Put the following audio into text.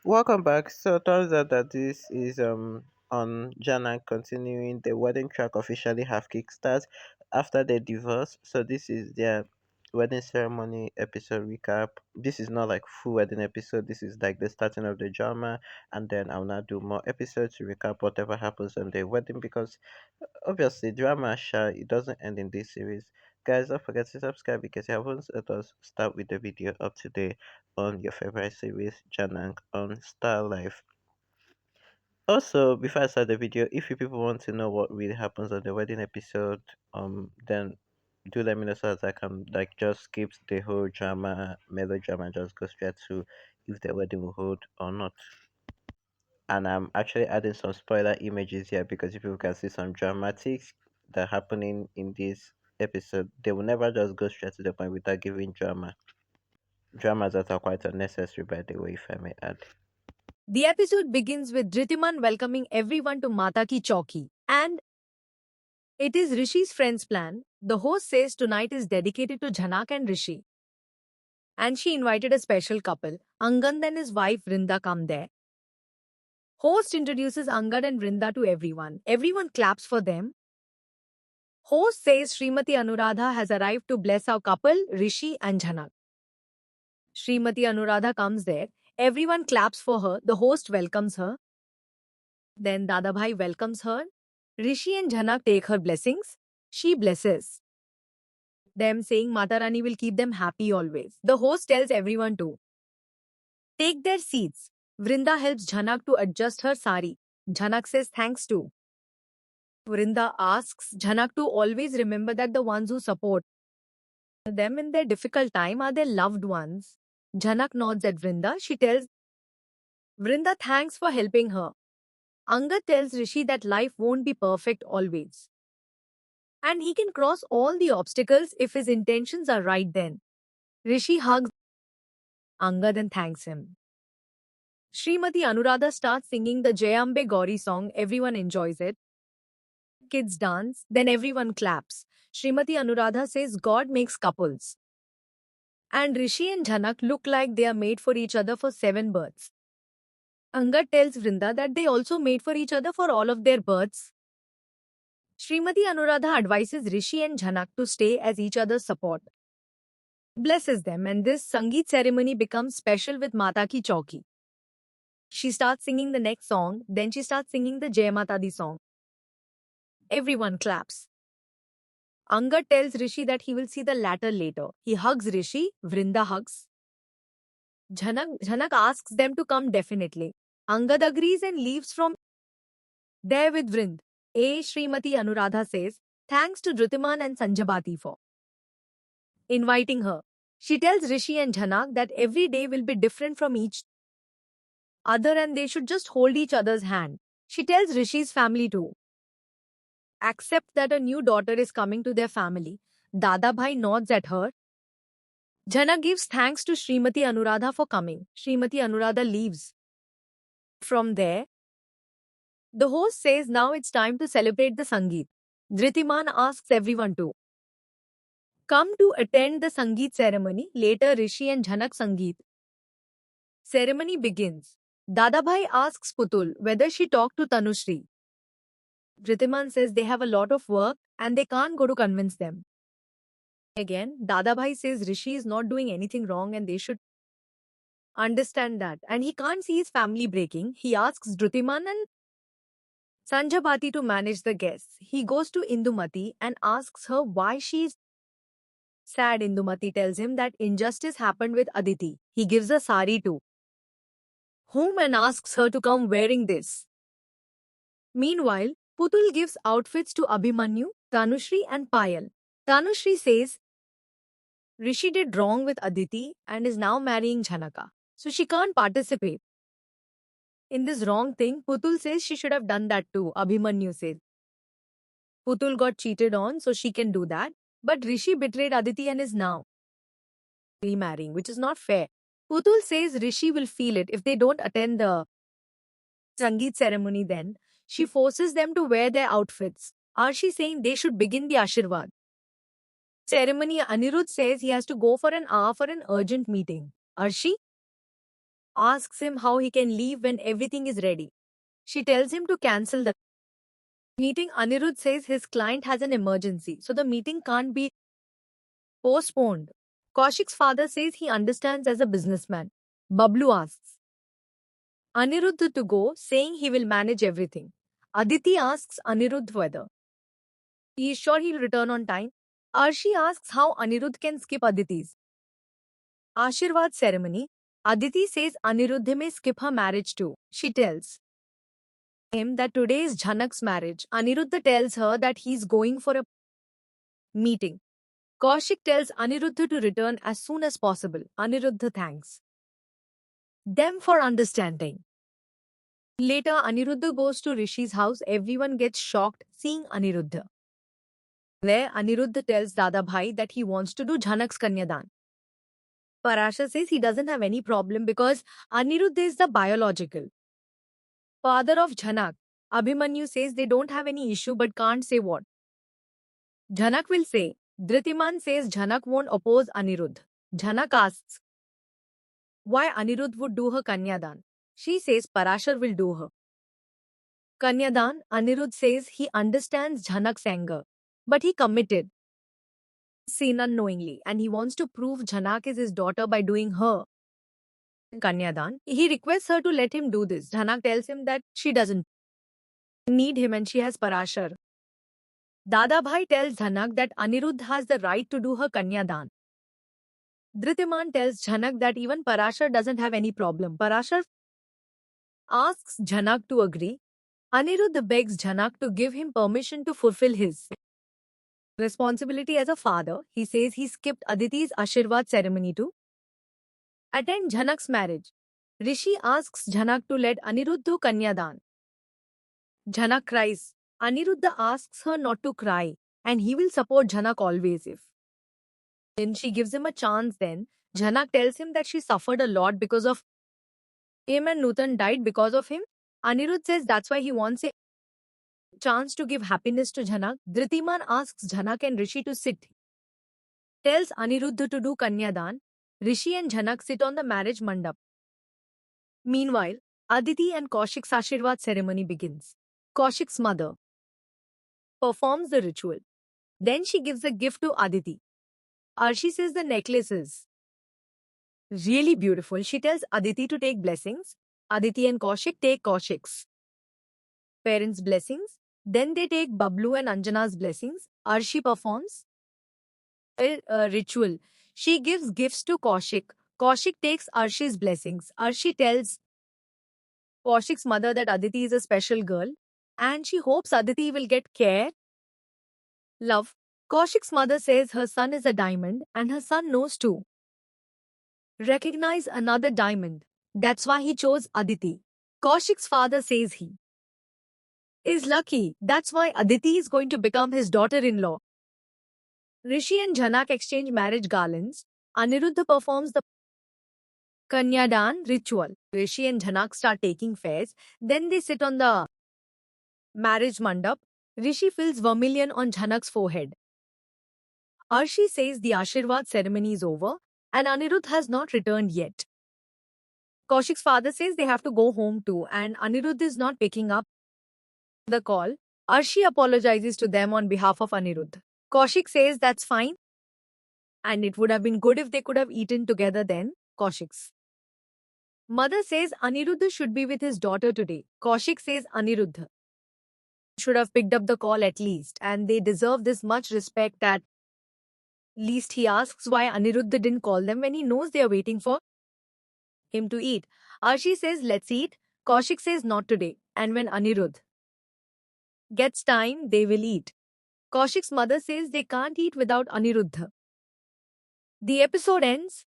Welcome back. So it turns out that this is on Jana continuing the wedding track officially have kickstart after their divorce. So this is their wedding ceremony episode recap. This is not like full wedding episode. This is like the starting of the drama, and then I'll now do more episodes to recap whatever happens on the wedding because obviously drama it doesn't end in this series. Guys, don't forget to subscribe because you haven't let us start with the video of today on your favorite series, Janang on Star Life. Also, before I start the video, if you people want to know what really happens on the wedding episode, then do let me know so that I can like just skip the whole drama, melodrama, and just go straight to if the wedding will hold or not. And I'm actually adding some spoiler images here because if people can see some dramatics that are happening in this episode, they will never just go straight to the point without giving dramas that are quite unnecessary, by the way, if I may add. The episode begins with Dhritiman welcoming everyone to Mata Ki Chauki. And it is Rishi's friend's plan. The host says tonight is dedicated to Jhanak and Rishi. And she invited a special couple. Angad and his wife Vrinda come there. Host introduces Angad and Vrinda to everyone. Everyone claps for them. Host says Srimati Anuradha has arrived to bless our couple, Rishi and Jhanak. Srimati Anuradha comes there. Everyone claps for her. The host welcomes her. Then Dadabhai welcomes her. Rishi and Jhanak take her blessings. She blesses them, saying Mata Rani will keep them happy always. The host tells everyone to take their seats. Vrinda helps Jhanak to adjust her sari. Jhanak says thanks too. Vrinda asks Jhanak to always remember that the ones who support them in their difficult time are their loved ones. Jhanak nods at Vrinda. She tells Vrinda thanks for helping her. Angad tells Rishi that life won't be perfect always. And he can cross all the obstacles if his intentions are right then. Rishi hugs Angad and thanks him. Srimati Anuradha starts singing the Jayambe Gauri song. Everyone enjoys it. Kids dance, then everyone claps. Srimati Anuradha says God makes couples. And Rishi and Jhanak look like they are made for each other for 7 births. Angad tells Vrinda that they also made for each other for all of their births. Srimati Anuradha advises Rishi and Jhanak to stay as each other's support. Blesses them, and this Sangeet ceremony becomes special with Mata Ki Chauki. She starts singing the next song, then she starts singing the Jai Mata Di song. Everyone claps. Angad tells Rishi that he will see the latter later. He hugs Rishi, Vrinda hugs. Jhanak asks them to come definitely. Angad agrees and leaves from there with Vrind. Srimati Anuradha says, thanks to Dhritiman and Sanjabati for inviting her. She tells Rishi and Jhanak that every day will be different from each other and they should just hold each other's hand. She tells Rishi's family too. Accept that a new daughter is coming to their family. Dadabhai nods at her. Jhanak gives thanks to Srimati Anuradha for coming. Srimati Anuradha leaves. From there, the host says now it's time to celebrate the Sangeet. Dhritiman asks everyone to come to attend the Sangeet ceremony. Later, Rishi and Jhanak Sangeet ceremony begins. Dadabhai asks Putul whether she talked to Tanushri. Dhritiman says they have a lot of work and they can't go to convince them. Again, Dadabhai says Rishi is not doing anything wrong and they should understand that. And he can't see his family breaking. He asks Dhritiman and Sanjabati to manage the guests. He goes to Indumati and asks her why she is sad. Indumati tells him that injustice happened with Aditi. He gives a sari to whom and asks her to come wearing this. Meanwhile, Putul gives outfits to Abhimanyu, Tanushri and Payal. Tanushri says Rishi did wrong with Aditi and is now marrying Jhanaka, so she can't participate in this wrong thing. Putul says she should have done that too. Abhimanyu says Putul got cheated on, so she can do that. But Rishi betrayed Aditi and is now remarrying, which is not fair. Putul says Rishi will feel it if they don't attend the Sangeet ceremony then. She forces them to wear their outfits. Arshi saying they should begin the Ashirwad ceremony. Anirudh says he has to go for an hour for an urgent meeting. Arshi asks him how he can leave when everything is ready. She tells him to cancel the meeting. Anirudh says his client has an emergency, so the meeting can't be postponed. Kaushik's father says he understands as a businessman. Bablu asks Anirudh to go, saying he will manage everything. Aditi asks Anirudh whether he is sure he'll return on time. Arshi asks how Anirudh can skip Aditi's Ashirwad ceremony. Aditi says Anirudh may skip her marriage too. She tells him that today is Jhanak's marriage. Anirudh tells her that he's going for a meeting. Kaushik tells Anirudh to return as soon as possible. Anirudh thanks them for understanding. Later, Anirudh goes to Rishi's house. Everyone gets shocked seeing Anirudh. There, Anirudh tells Dadabhai that he wants to do Jhanak's Kanyadan. Parashar says he doesn't have any problem because Anirudh is the biological father of Jhanak. Abhimanyu says they don't have any issue but can't say what Jhanak will say. Dhritiman says Jhanak won't oppose Anirudh. Jhanak asks why Anirudh would do her Kanyadan. She says Parashar will do her Kanyadan. Anirudh says he understands Jhanak's anger, but he committed sin unknowingly and he wants to prove Jhanak is his daughter by doing her Kanyadan. He requests her to let him do this. Jhanak tells him that she doesn't need him and she has Parashar. Dadabhai tells Jhanak that Anirudh has the right to do her Kanyadan. Dhritiman tells Jhanak that even Parashar doesn't have any problem. Parashar asks Jhanak to agree. Anirudh begs Jhanak to give him permission to fulfill his responsibility as a father. He says he skipped Aditi's Ashirwad ceremony to attend Jhanak's marriage. Rishi asks Jhanak to let Anirudh do Kanyadan. Jhanak cries. Anirudh asks her not to cry and he will support Jhanak always if then she gives him a chance. Then Jhanak tells him that she suffered a lot because of him and Nutan died because of him. Anirudh says that's why he wants a chance to give happiness to Jhanak. Dhritiman asks Jhanak and Rishi to sit. Tells Anirudh to do Kanyadan. Rishi and Jhanak sit on the marriage mandap. Meanwhile, Aditi and Kaushik's Ashirwad ceremony begins. Kaushik's mother performs the ritual. Then she gives a gift to Aditi. Arshi says the necklace is really beautiful. She tells Aditi to take blessings. Aditi and Kaushik take Kaushik's parents' blessings. Then they take Bablu and Anjana's blessings. Arshi performs a ritual. She gives gifts to Kaushik. Kaushik takes Arshi's blessings. Arshi tells Kaushik's mother that Aditi is a special girl and she hopes Aditi will get care, love. Kaushik's mother says her son is a diamond and her son knows too. Recognize another diamond. That's why he chose Aditi. Kaushik's father says he is lucky. That's why Aditi is going to become his daughter-in-law. Rishi and Jhanak exchange marriage garlands. Anirudh performs the Kanyadan ritual. Rishi and Jhanak start taking fairs. Then they sit on the marriage mandap. Rishi fills vermilion on Jhanak's forehead. Arshi says the Ashirwad ceremony is over and Anirudh has not returned yet. Kaushik's father says they have to go home too and Anirudh is not picking up the call. Arshi apologizes to them on behalf of Anirudh. Kaushik says that's fine and it would have been good if they could have eaten together then. Kaushik's mother says Anirudh should be with his daughter today. Kaushik says Anirudh should have picked up the call at least and they deserve this much respect. At least he asks why Anirudh didn't call them when he knows they are waiting for him to eat. Arshi says let's eat. Kaushik says not today and when Anirudh gets time they will eat. Kaushik's mother says they can't eat without Anirudh. The episode ends.